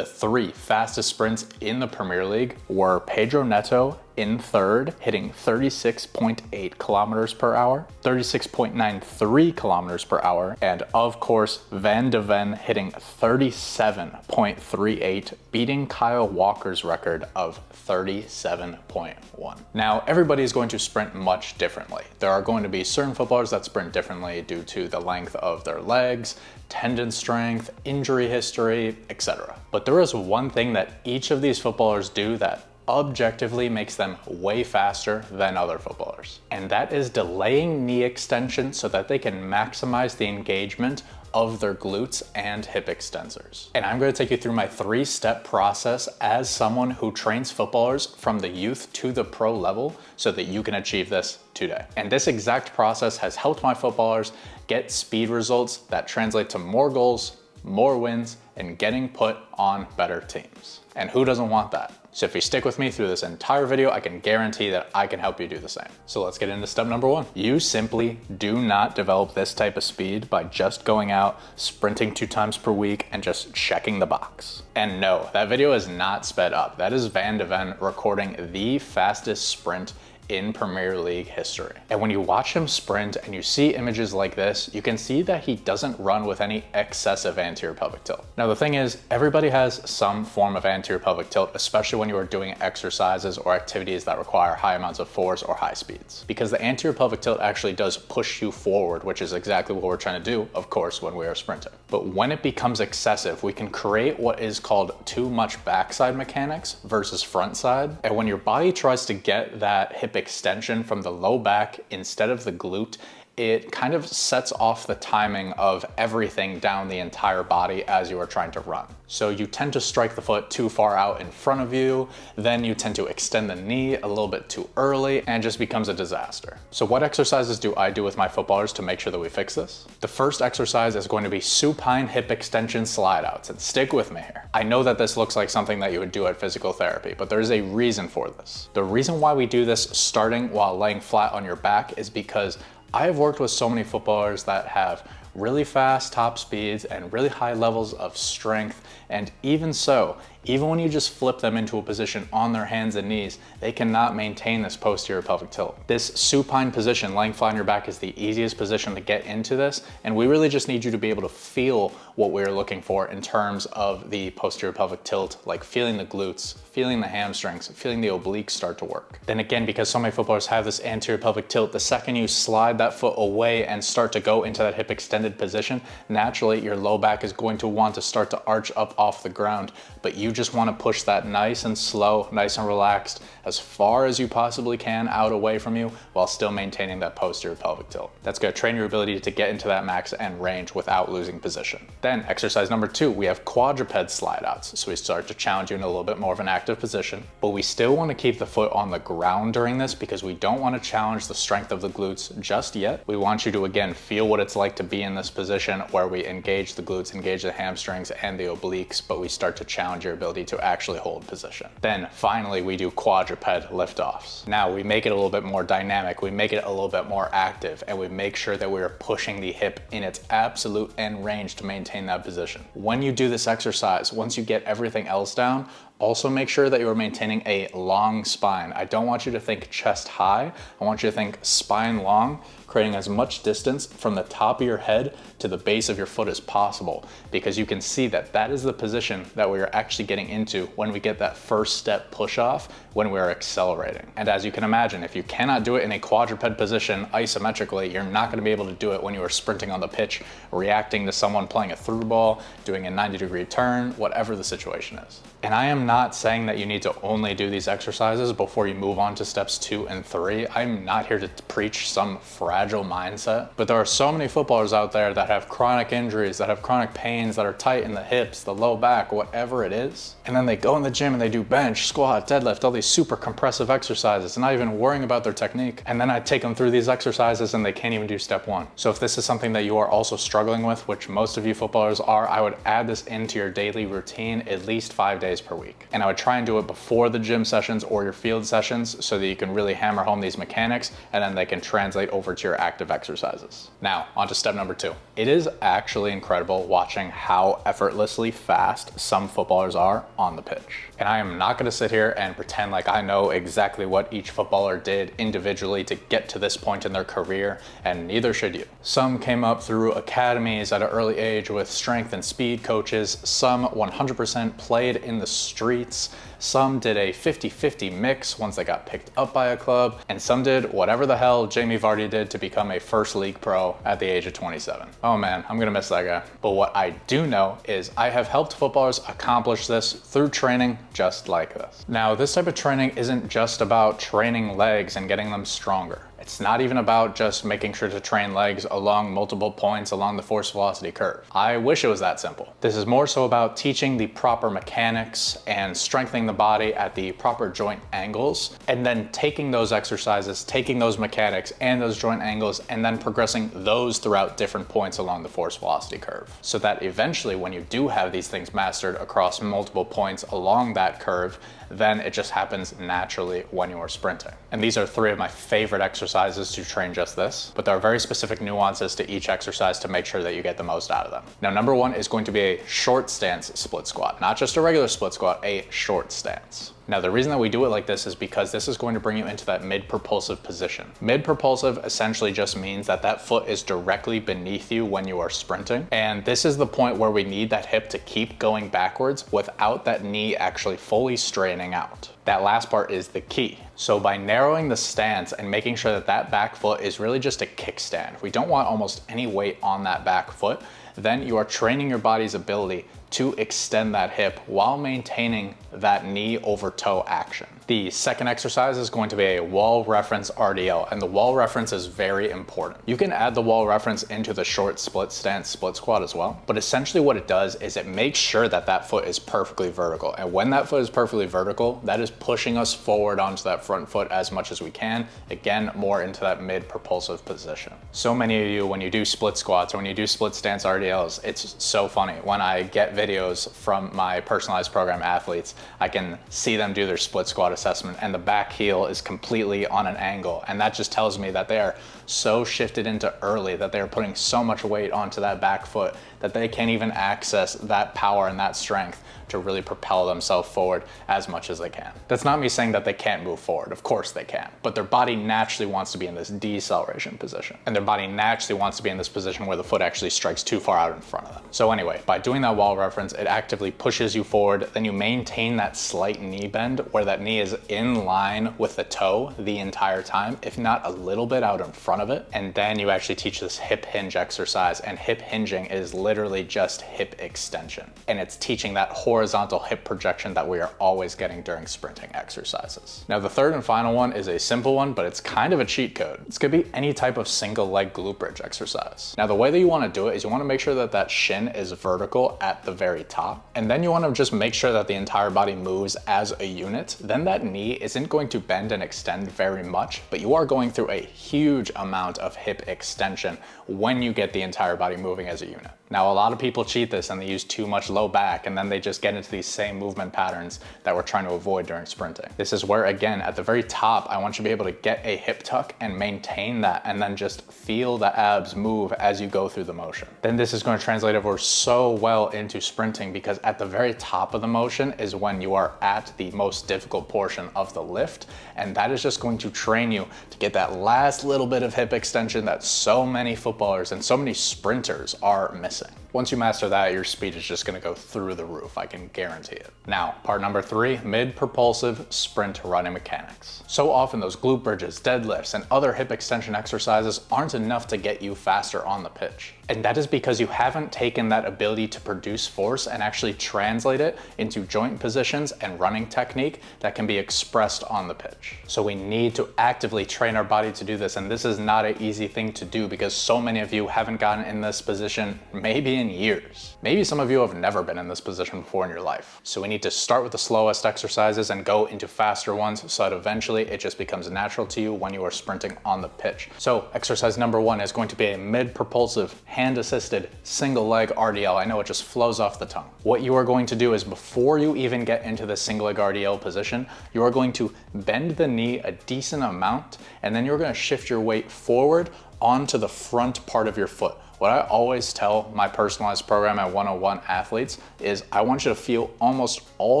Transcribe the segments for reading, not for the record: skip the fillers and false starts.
The 3 fastest sprints in the Premier League were Pedro Neto in 3rd, hitting 36.8 kilometers per hour, 36.93 kilometers per hour, and of course, Van de Ven hitting 37.38, beating Kyle Walker's record of 37.1. Now, everybody is going to sprint much differently. There are going to be certain footballers that sprint differently due to the length of their legs, tendon strength, injury history, etc. But there is one thing that each of these footballers do that objectively makes them way faster than other footballers. And that is delaying knee extension so that they can maximize the engagement of their glutes and hip extensors. And I'm going to take you through my 3-step process as someone who trains footballers from the youth to the pro level so that you can achieve this today. And this exact process has helped my footballers get speed results that translate to more goals, more wins, and getting put on better teams. And who doesn't want that? So if you stick with me through this entire video, I can guarantee that I can help you do the same. So let's get into step number 1. You simply do not develop this type of speed by just going out, sprinting 2 times per week, and just checking the box. And no, that video is not sped up. That is Van de Ven recording the fastest sprint in Premier League history. And when you watch him sprint and you see images like this, you can see that he doesn't run with any excessive anterior pelvic tilt. Now the thing is, everybody has some form of anterior pelvic tilt, especially when you are doing exercises or activities that require high amounts of force or high speeds. Because the anterior pelvic tilt actually does push you forward, which is exactly what we're trying to do, of course, when we are sprinting. But when it becomes excessive, we can create what is called too much backside mechanics versus front side. And when your body tries to get that hip extension from the low back instead of the glute, it kind of sets off the timing of everything down the entire body as you are trying to run. So you tend to strike the foot too far out in front of you, then you tend to extend the knee a little bit too early, and it just becomes a disaster. So what exercises do I do with my footballers to make sure that we fix this? The first exercise is going to be supine hip extension slide outs, and stick with me here. I know that this looks like something that you would do at physical therapy, but there is a reason for this. The reason why we do this starting while laying flat on your back is because I have worked with so many footballers that have really fast top speeds and really high levels of strength, and even so, even when you just flip them into a position on their hands and knees, they cannot maintain this posterior pelvic tilt. This supine position, laying flat on your back, is the easiest position to get into this, and we really just need you to be able to feel what we're looking for in terms of the posterior pelvic tilt, like feeling the glutes, feeling the hamstrings, feeling the obliques start to work. Then again, because so many footballers have this anterior pelvic tilt, the second you slide that foot away and start to go into that hip extended position, naturally your low back is going to want to start to arch up off the ground, but you just want to push that nice and slow, nice and relaxed, as far as you possibly can out away from you while still maintaining that posterior pelvic tilt. That's going to train your ability to get into that max end range without losing position. Then exercise number 2, we have quadruped slide outs. So we start to challenge you in a little bit more of an active position, but we still want to keep the foot on the ground during this because we don't want to challenge the strength of the glutes just yet. We want you to, again, feel what it's like to be in this position where we engage the glutes, engage the hamstrings and the obliques, but we start to challenge your ability to actually hold position. Then finally, we do quadruped liftoffs. Now we make it a little bit more dynamic, we make it a little bit more active, and we make sure that we are pushing the hip in its absolute end range to maintain that position. When you do this exercise, once you get everything else down, also make sure that you are maintaining a long spine. I don't want you to think chest high, I want you to think spine long, creating as much distance from the top of your head to the base of your foot as possible, because you can see that that is the position that we are actually getting into when we get that first step push off when we are accelerating. And as you can imagine, if you cannot do it in a quadruped position isometrically, you're not going to be able to do it when you are sprinting on the pitch, reacting to someone playing a through ball, doing a 90-degree turn, whatever the situation is. And I am not saying that you need to only do these exercises before you move on to steps 2 and 3. I'm not here to preach some fragile mindset, but there are so many footballers out there that have chronic injuries, that have chronic pains, that are tight in the hips, the low back, whatever it is. And then they go in the gym and they do bench, squat, deadlift, all these super compressive exercises, not even worrying about their technique. And then I take them through these exercises and they can't even do step 1. So if this is something that you are also struggling with, which most of you footballers are, I would add this into your daily routine at least 5 days per week. technique. And I would try and do it before the gym sessions or your field sessions so that you can really hammer home these mechanics and then they can translate over to your active exercises. Now, on to step number 2. It is actually incredible watching how effortlessly fast some footballers are on the pitch. And I am not gonna sit here and pretend like I know exactly what each footballer did individually to get to this point in their career, and neither should you. Some came up through academies at an early age with strength and speed coaches. Some 100% played in the streets. Some did a 50-50 mix once they got picked up by a club, and some did whatever the hell Jamie Vardy did to become a first league pro at the age of 27. Oh man, I'm gonna miss that guy. But what I do know is I have helped footballers accomplish this through training just like this. Now, this type of training isn't just about training legs and getting them stronger. It's not even about just making sure to train legs along multiple points along the force velocity curve. I wish it was that simple. This is more so about teaching the proper mechanics and strengthening the body at the proper joint angles, and then taking those exercises, taking those mechanics and those joint angles, and then progressing those throughout different points along the force velocity curve. So that eventually when you do have these things mastered across multiple points along that curve, then it just happens naturally when you are sprinting. And these are 3 of my favorite exercises to train just this, but there are very specific nuances to each exercise to make sure that you get the most out of them. Now, number 1 is going to be a short stance split squat, not just a regular split squat, a short stance. Now, the reason that we do it like this is because this is going to bring you into that mid-propulsive position. Mid-propulsive essentially just means that that foot is directly beneath you when you are sprinting. And this is the point where we need that hip to keep going backwards without that knee actually fully straightening out. That last part is the key. So by narrowing the stance and making sure that that back foot is really just a kickstand, we don't want almost any weight on that back foot, then you are training your body's ability to extend that hip while maintaining that knee over toe action. The second exercise is going to be a wall reference RDL, and the wall reference is very important. You can add the wall reference into the short split stance split squat as well, but essentially what it does is it makes sure that that foot is perfectly vertical. And when that foot is perfectly vertical, that is pushing us forward onto that front foot as much as we can, again, more into that mid-propulsive position. So many of you, when you do split squats or when you do split stance RDLs, it's so funny. When I get videos from my personalized program athletes, I can see them do their split squat assessment and the back heel is completely on an angle. And that just tells me that they are so shifted into early, that they're putting so much weight onto that back foot that they can't even access that power and that strength to really propel themselves forward as much as they can. That's not me saying that they can't move forward. Of course they can, but their body naturally wants to be in this deceleration position. And their body naturally wants to be in this position where the foot actually strikes too far out in front of them. So anyway, by doing that wall reference, it actively pushes you forward. Then you maintain that slight knee bend where that knee is in line with the toe the entire time, if not a little bit out in front of it. And then you actually teach this hip hinge exercise, and hip hinging is literally just hip extension. And it's teaching that horizontal hip projection that we are always getting during sprinting exercises. Now, the third and final one is a simple one, but it's kind of a cheat code. It's gonna be any type of single leg glute bridge exercise. Now, the way that you wanna do it is you wanna make sure that that shin is vertical at the very top. And then you wanna just make sure that the entire body moves as a unit. Then that knee isn't going to bend and extend very much, but you are going through a huge amount of hip extension when you get the entire body moving as a unit. Now, a lot of people cheat this and they use too much low back, and then they just get into these same movement patterns that we're trying to avoid during sprinting. This is where, again, at the very top, I want you to be able to get a hip tuck and maintain that, and then just feel the abs move as you go through the motion. Then this is going to translate over so well into sprinting, because at the very top of the motion is when you are at the most difficult portion of the lift, and that is just going to train you to get that last little bit of hip extension that so many footballers and so many sprinters are missing. Once you master that, your speed is just gonna go through the roof, I can guarantee it. Now, part number 3, mid-propulsive sprint running mechanics. So often those glute bridges, deadlifts, and other hip extension exercises aren't enough to get you faster on the pitch. And that is because you haven't taken that ability to produce force and actually translate it into joint positions and running technique that can be expressed on the pitch. So we need to actively train our body to do this, and this is not an easy thing to do because so many of you haven't gotten in this position maybe in years. Maybe some of you have never been in this position before in your life. So we need to start with the slowest exercises and go into faster ones so that eventually it just becomes natural to you when you are sprinting on the pitch. So exercise number 1 is going to be a mid-propulsive, hand-assisted, single leg RDL. I know it just flows off the tongue. What you are going to do is before you even get into the single leg RDL position, you are going to bend the knee a decent amount, and then you're going to shift your weight forward onto the front part of your foot. What I always tell my personalized program at 101 athletes is I want you to feel almost all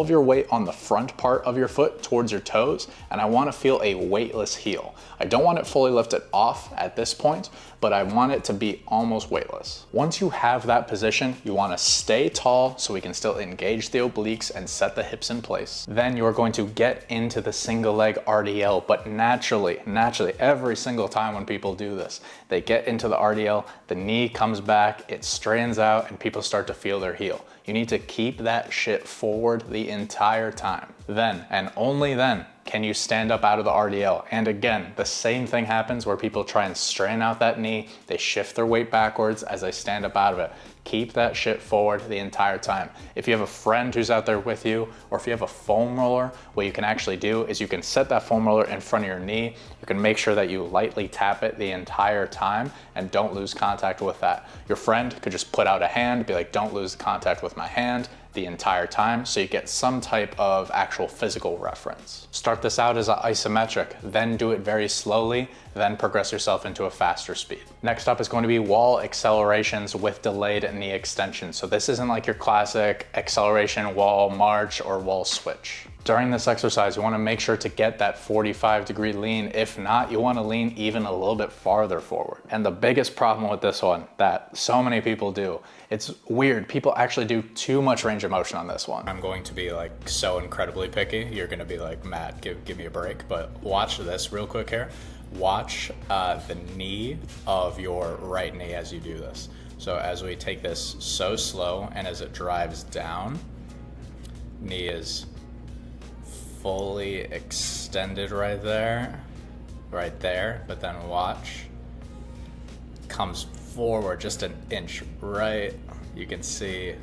of your weight on the front part of your foot towards your toes, and I want to feel a weightless heel. I don't want it fully lifted off at this point, but I want it to be almost weightless. Once you have that position, you want to stay tall so we can still engage the obliques and set the hips in place. Then you're going to get into the single leg RDL, but naturally, every single time when people do this, they get into the RDL, the knee comes back, it strains out, and people start to feel their heel. You need to keep that shit forward the entire time. Then, and only then, can you stand up out of the RDL. And again, the same thing happens where people try and strain out that knee, they shift their weight backwards as they stand up out of it. Keep that shit forward the entire time. If you have a friend who's out there with you, or if you have a foam roller, what you can actually do is you can set that foam roller in front of your knee. You can make sure that you lightly tap it the entire time and don't lose contact with that. Your friend could just put out a hand, be like, don't lose contact with my hand the entire time, so you get some type of actual physical reference. Start this out as an isometric, then do it very slowly, then progress yourself into a faster speed. Next up is going to be wall accelerations with delayed knee extension. So this isn't like your classic acceleration wall march or wall switch. During this exercise, you want to make sure to get that 45-degree lean. If not, you want to lean even a little bit farther forward. And the biggest problem with this one that so many people do, it's weird. People actually do too much range of motion on this one. I'm going to be like so incredibly picky. You're going to be like, Matt, give me a break. But watch this real quick here. Watch the knee of your right knee as you do this. So as we take this so slow and as it drives down, knee is fully extended right there, but then watch, comes forward just an inch, right? You can see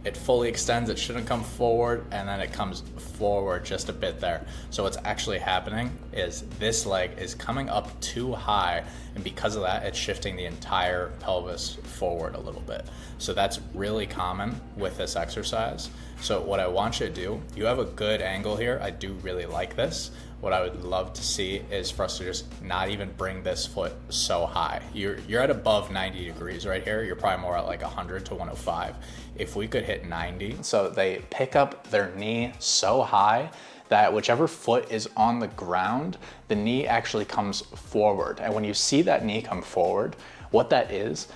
it fully extends, it shouldn't come forward, and then it comes forward just a bit there. So what's actually happening is this leg is coming up too high, and because of that, it's shifting the entire pelvis forward a little bit. So that's really common with this exercise. So what I want you to do, you have a good angle here. I do really like this. What I would love to see is for us to just not even bring this foot so high. You're at above 90 degrees right here. You're probably more at like 100 to 105. If we could hit 90. So they pick up their knee so high that whichever foot is on the ground, the knee actually comes forward. And when you see that knee come forward, what that is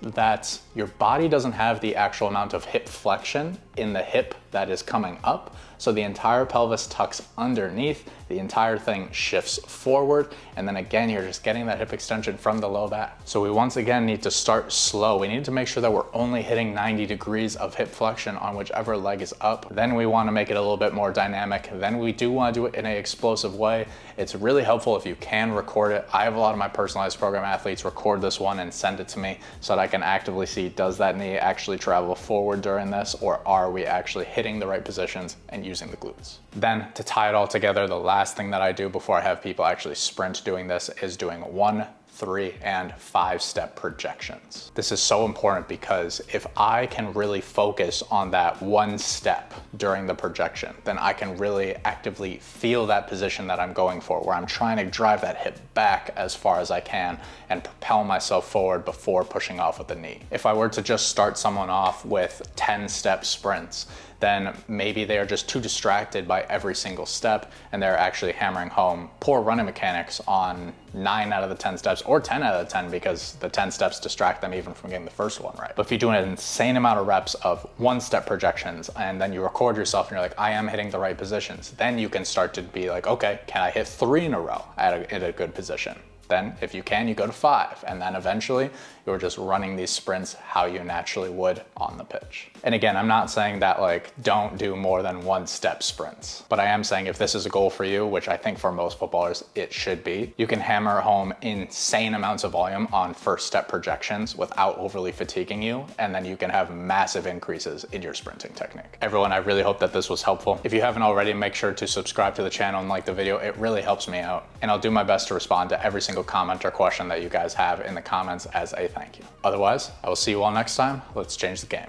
that your body doesn't have the actual amount of hip flexion in the hip that is coming up. So the entire pelvis tucks underneath, the entire thing shifts forward, and then again, you're just getting that hip extension from the low back. So we once again need to start slow. We need to make sure that we're only hitting 90 degrees of hip flexion on whichever leg is up. Then we want to make it a little bit more dynamic. Then we do want to do it in an explosive way. It's really helpful if you can record it. I have a lot of my personalized program athletes record this one and send it to me so that I can actively see, does that knee actually travel forward during this, or are we actually hitting the right positions and using the glutes? Then to tie it all together, the last thing that I do before I have people actually sprint doing this is doing 1, 3, and 5-step projections. This is so important because if I can really focus on that one step during the projection, then I can really actively feel that position that I'm going for, where I'm trying to drive that hip back as far as I can and propel myself forward before pushing off with the knee. If I were to just start someone off with 10-step sprints, then maybe they are just too distracted by every single step and they're actually hammering home poor running mechanics on 9 out of the 10 steps or 10 out of the 10 because the 10 steps distract them even from getting the first one right. But if you do an insane amount of reps of 1-step projections and then you record yourself and you're like, I am hitting the right positions, then you can start to be like, okay, can I hit 3 in a row at a good position? Then if you can, you go to 5, and then eventually you're just running these sprints how you naturally would on the pitch. And again, I'm not saying that like don't do more than 1-step sprints, but I am saying if this is a goal for you, which I think for most footballers it should be, you can hammer home insane amounts of volume on first step projections without overly fatiguing you, and then you can have massive increases in your sprinting technique. Everyone, I really hope that this was helpful. If you haven't already, make sure to subscribe to the channel and like the video. It really helps me out, and I'll do my best to respond to every single comment or question that you guys have in the comments as a thank you. Otherwise, I will see you all next time. Let's change the game.